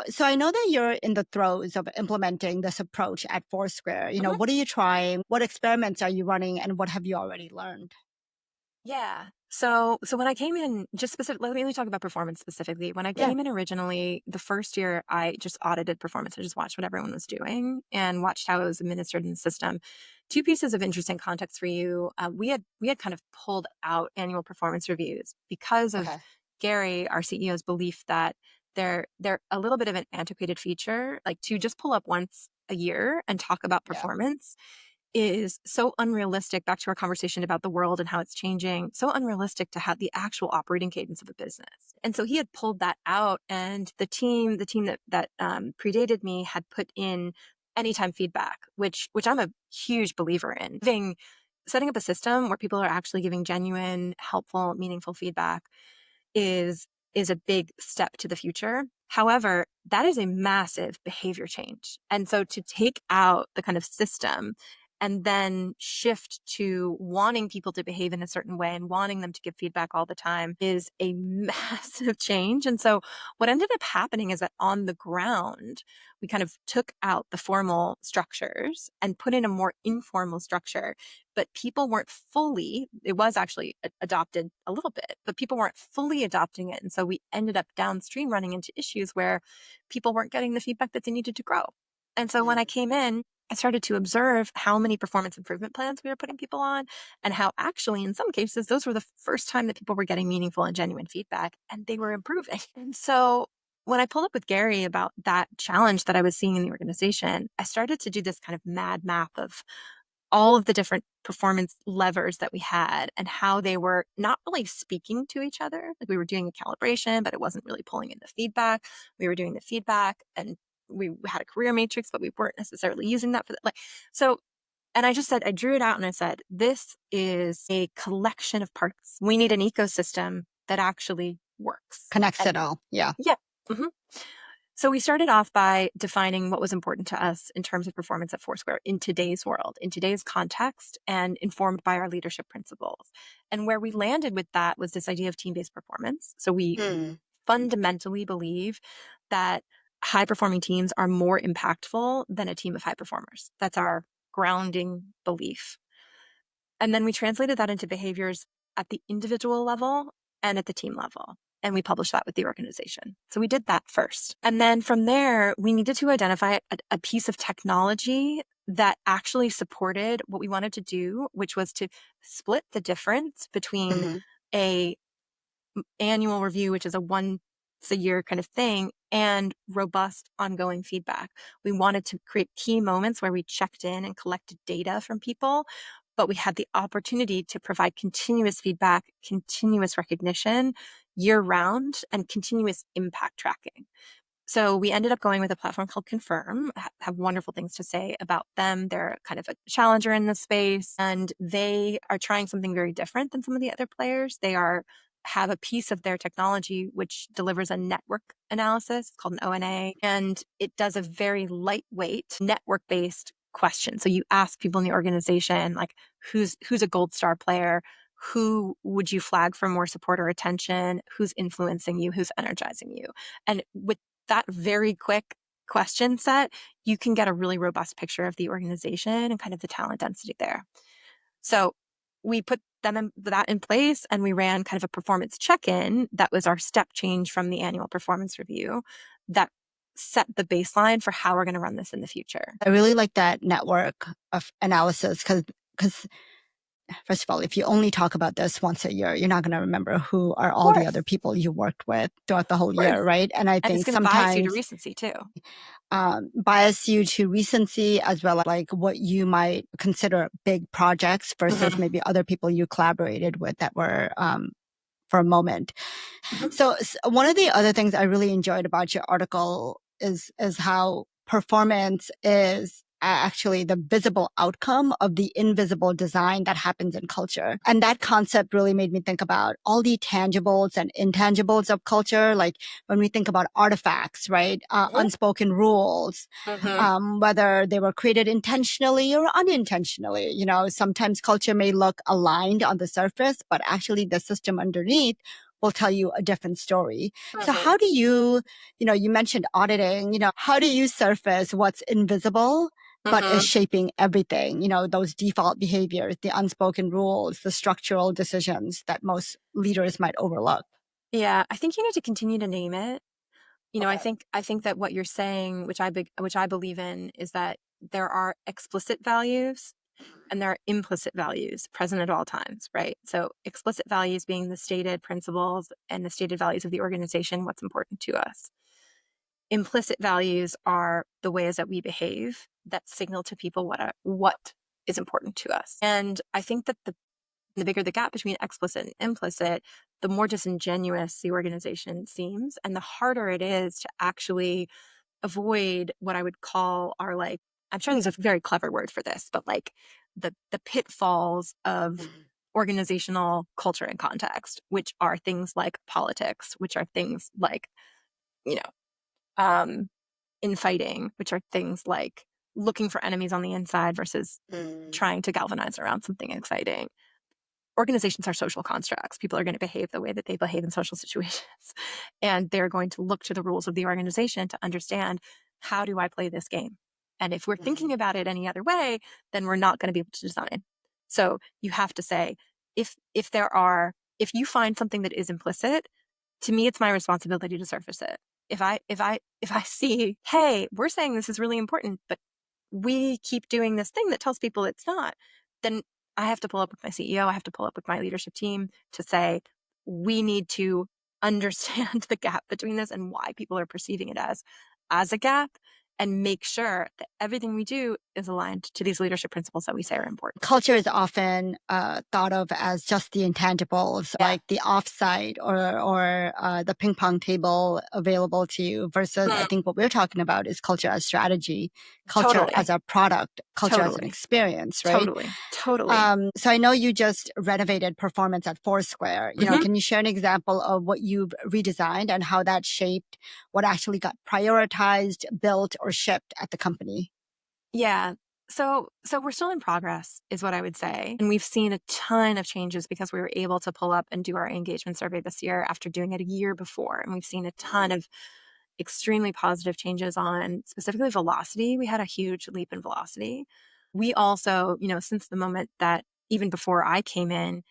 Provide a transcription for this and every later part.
So I know that you're in the throes of implementing this approach at Foursquare. Mhm. What are you trying? What experiments are you running? And what have you already learned? Yeah. So when I came in, just specific, let me talk about performance specifically. When I Yeah. came in originally, the first year I just audited performance. I just watched what everyone was doing and watched how it was administered in the system. Two pieces of interesting context for you. We had kind of pulled out annual performance reviews because of Okay. Gary, our CEO's belief that they're a little bit of an antiquated feature, like to just pull up once a year and talk about Yeah. performance is so unrealistic. Back to our conversation about the world and how it's changing, so unrealistic to have the actual operating cadence of a business. And so he had pulled that out, and the team that predated me had put in anytime feedback, which I'm a huge believer in. Setting up a system where people are actually giving genuine, helpful, meaningful feedback is is a big step to the future. However, that is a massive behavior change. And so to take out the kind of system and then shift to wanting people to behave in a certain way and wanting them to give feedback all the time is a massive change. And so what ended up happening is that on the ground, we kind of took out the formal structures and put in a more informal structure, but people weren't fully, it was actually adopted a little bit, but people weren't fully adopting it. And so we ended up downstream running into issues where people weren't getting the feedback that they needed to grow. And so when I Mm. came in, I started to observe how many performance improvement plans we were putting people on, and how actually, in some cases, those were the first time that people were getting meaningful and genuine feedback and they were improving. And so when I pulled up with Gary about that challenge that I was seeing in the organization, I started to do this kind of mad map of all of the different performance levers that we had and how they were not really speaking to each other. Like we were doing a calibration, but it wasn't really pulling in the feedback. We were doing the feedback and we had a career matrix, but we weren't necessarily using that for that. Like, so, and I just said, I drew it out and I said, this is a collection of parts. We need an ecosystem that actually works. Connects And it all. Yeah. yeah. Mhm. So we started off by defining what was important to us in terms of performance at Foursquare in today's world, in today's context, and informed by our leadership principles. And where we landed with that was this idea of team-based performance. So we Mm. fundamentally believe that high performing teams are more impactful than a team of high performers. That's our grounding belief. And then we translated that into behaviors at the individual level and at the team level. And we published that with the organization. So we did that first. And then from there, we needed to identify a piece of technology that actually supported what we wanted to do, which was to split the difference between Hmm. a annual review, which is a once a year kind of thing, and robust ongoing feedback. We wanted to create key moments where we checked in and collected data from people, but we had the opportunity to provide continuous feedback, continuous recognition year round, and continuous impact tracking. So we ended up going with a platform called Confirm. Have wonderful things to say about them. They're kind of a challenger in the space, and they are trying something very different than some of the other players. They are have a piece of their technology which delivers a network analysis called an ONA, and it does a very lightweight network-based question. So you ask people in the organization, like, who's a gold star player? Who would you flag for more support or attention? Who's influencing you? Who's energizing you? And with that very quick question set, you can get a really robust picture of the organization and kind of the talent density there. So we put that in place, and we ran kind of a performance check-in that was our step change from the annual performance review that set the baseline for how we're going to run this in the future. I really like that network of analysis because first of all, if you only talk about this once a year, you're not going to remember who are Of all the other course. people you worked with throughout the whole Of year, course. right? And I And it's think going to bias you to sometimes recency too. bias you to recency as well as like what you might consider big projects versus Mhm. maybe other people you collaborated with that were for a moment. Mhm. So one of the other things I really enjoyed about your article is how performance is actually the visible outcome of the invisible design that happens in culture. And that concept really made me think about all the tangibles and intangibles of culture. Like when we think about artifacts, right? Mhm. Unspoken rules, Mhm. whether they were created intentionally or unintentionally. Sometimes culture may look aligned on the surface, but actually the system underneath will tell you a different story. So how do you, you mentioned auditing, how do you surface what's invisible but is shaping everything, those default behaviors, the unspoken rules, the structural decisions that most leaders might overlook? Yeah, I think you need to continue to name it. Okay. I think that what you're saying, which I believe in, is that there are explicit values and there are implicit values present at all times, right? So explicit values being the stated principles and the stated values of the organization, what's important to us. Implicit values are the ways that we behave that signal to people what is important to us. And I think that the bigger the gap between explicit and implicit, the more disingenuous the organization seems, and the harder it is to actually avoid what I would call our, like, I'm sure there's a very clever word for this, but like the pitfalls of organizational culture and context, which are things like politics, which are things like, you know, infighting, which are things like looking for enemies on the inside versus trying to galvanize around something exciting. Organizations are social constructs. People are going to behave the way that they behave in social situations. And they're going to look to the rules of the organization to understand, how do I play this game? And if we're thinking about it any other way, then we're not going to be able to design. So you have to say, if you find something that is implicit, to me, it's my responsibility to surface it. If I see, hey, we're saying this is really important, but we keep doing this thing that tells people it's not, then I have to pull up with my CEO. I have to pull up with my leadership team to say, we need to understand the gap between this and why people are perceiving it as a gap, and make sure that everything we do is aligned to these leadership principles that we say are important. Culture is often thought of as just the intangibles, Yeah. like the offsite or the ping pong table available to you. Versus, I think what we're talking about is culture as strategy, culture Totally. as a product, culture as an Totally. experience, right? Totally. Totally. So I know you just renovated performance at Foursquare. Can you share an example of what you've redesigned and how that shaped what actually got prioritized, built, or shipped at the company? Yeah. So we're still in progress, is what I would say. And we've seen a ton of changes because we were able to pull up and do our engagement survey this year after doing it a year before. And we've seen a ton of extremely positive changes on specifically velocity. We had a huge leap in velocity. We also, since the moment that, even before I came in,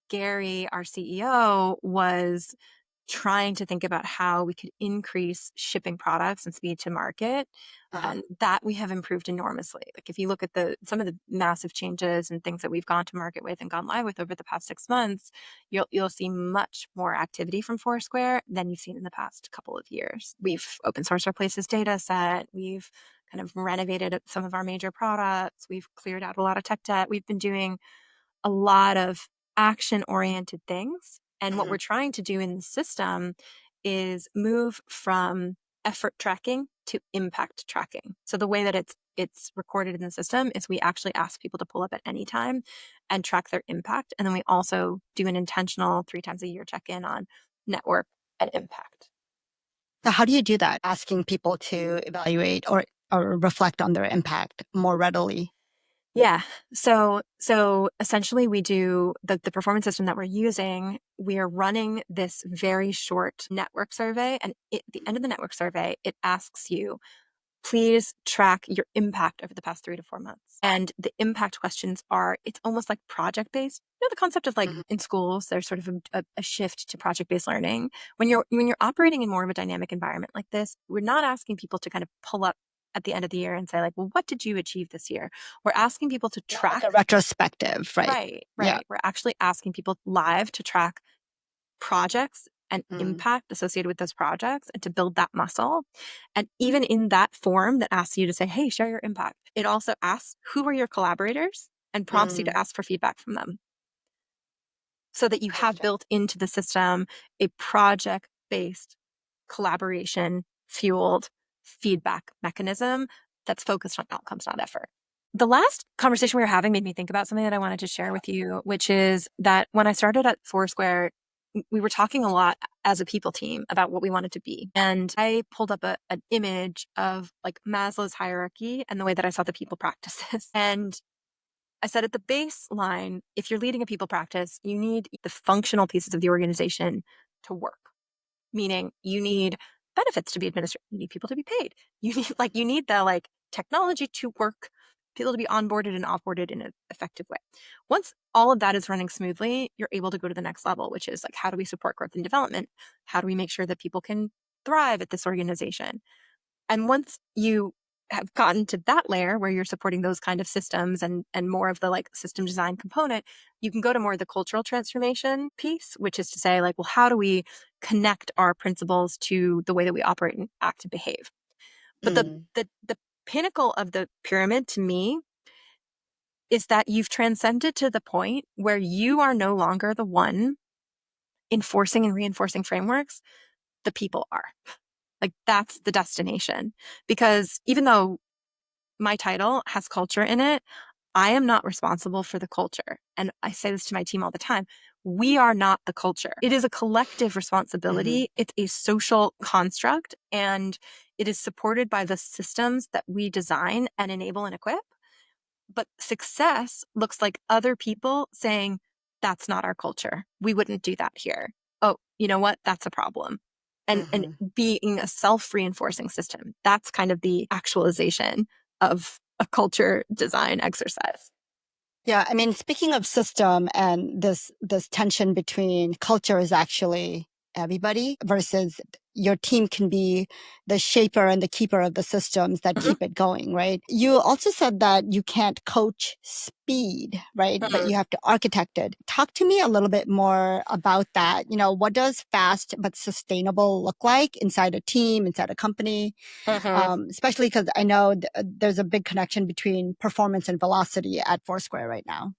Gary, our CEO, was trying to think about how we could increase shipping products and speed to market. And that we have improved enormously. Like, if you look at some of the massive changes and things that we've gone to market with and gone live with over the past 6 months, you'll see much more activity from Foursquare than you've seen in the past couple of years. We've open sourced our Places data set. We've kind of renovated some of our major products. We've cleared out a lot of tech debt. We've been doing a lot of action-oriented things. And what we're trying to do in the system is move from effort tracking to impact tracking. So the way that it's recorded in the system is we actually ask people to pull up at any time and track their impact. And then we also do an intentional 3 times a year check-in on network and impact. So how do you do that? Asking people to evaluate or reflect on their impact more readily. Yeah. So essentially we do the performance system that we're using. We are running this very short network survey. And at the end of the network survey, it asks you, please track your impact over the past 3 to 4 months. And the impact questions it's almost like project based. The concept of, like, in schools, there's sort of a shift to project based learning. When you're operating in more of a dynamic environment like this, we're not asking people to kind of pull up at the end of the year and say, like, well, what did you achieve this year? We're asking people to track. Like a retrospective, right? Right, Yeah. right. We're actually asking people live to track projects and impact associated with those projects and to build that muscle. And even in that form that asks you to say, hey, share your impact, it also asks, who are your collaborators, and prompts you to ask for feedback from them, so that you have built into the system a project-based, collaboration fueled feedback mechanism that's focused on outcomes, not effort. The last conversation we were having made me think about something that I wanted to share with you, which is that when I started at Foursquare, we were talking a lot as a people team about what we wanted to be. And I pulled up an image of, like, Maslow's hierarchy and the way that I saw the people practices. And I said, at the baseline, if you're leading a people practice, you need the functional pieces of the organization to work, meaning you need benefits to be administered, you need people to be paid, you need the technology to work, people to be onboarded and offboarded in an effective way. Once all of that is running smoothly, you're able to go to the next level, which is how do we support growth and development? How do we make sure that people can thrive at this organization? And once you have gotten to that layer where you're supporting those kind of systems and more of the system design component, you can go to more of the cultural transformation piece, which is to say well, how do we connect our principles to the way that we operate and act and behave? But the pinnacle of the pyramid to me is that you've transcended to the point where you are no longer the one enforcing and reinforcing frameworks, the people are. That's the destination. Because even though my title has culture in it, I am not responsible for the culture. And I say this to my team all the time. We are not the culture. It is a collective responsibility. It's a social construct, and it is supported by the systems that we design and enable and equip. But success looks like other people saying, that's not our culture. We wouldn't do that here. Oh, you know what? That's a problem. And being a self-reinforcing system, that's kind of the actualization of a culture design exercise. Yeah, I mean, speaking of system and this tension between culture is actually everybody versus your team can be the shaper and the keeper of the systems that keep it going, right? You also said that you can't coach speed, right? But you have to architect it. Talk to me a little bit more about that. What does fast but sustainable look like inside a team, inside a company? Especially because I know there's a big connection between performance and velocity at Foursquare right now.